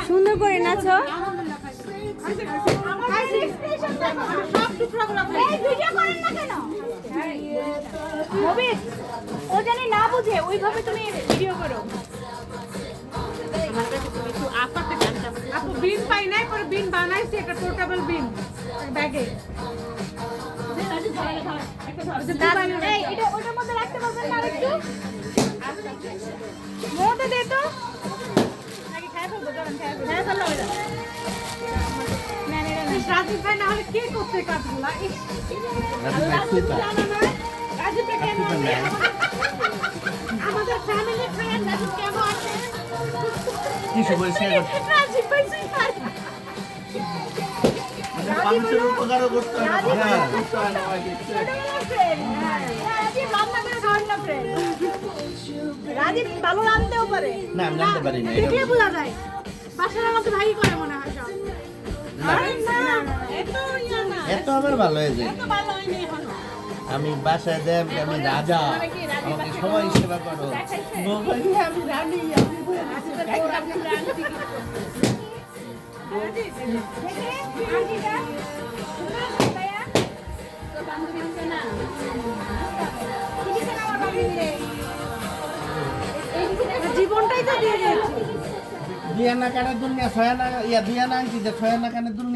সুন্দর করে নাচো। ও জানি না বুঝে ওইভাবে তুমি ভিডিও করো। আপু বিন পাই নাই, পরে বিন বানাইছি একটা পোর্টেবল বিন ব্যাগে। এটা ওটার মধ্যে রাখতে পারবেন না আরেকটু? মধ্যে দে তো। নাকি খায় ফেলবো? খায় ফেললো ওইটা। রাজীব ভাই না হলে কে করতে কাজগুলা? আমাদের ফ্যামিলি ফ্রেন্ড রাজীব কেমন আছে? কি সময় শেয়ার রাজীব ভাই শিখায়। মানুষের উপকারও করতে হয়। রাজীব ভালো রাঁধতেও পারে। না আমি জানতে পারি না। দেখলে বোঝা যায়। বাসার আমাকে ভাই করে মনে হয় সব। এত আমার ভালো হয়েছে। আমি বাসায় দেব, আমি রাজা, আমাকে সবাই সেবা করো। মোবাইলে আমি রানী, জীবনটাই তো দিয়ে দিয়েছি। দিয়া না কানের দুনিয়া, ছয়া না ইয়া দিয়া না আনছি যে ছয়া না কানের দুনিয়া।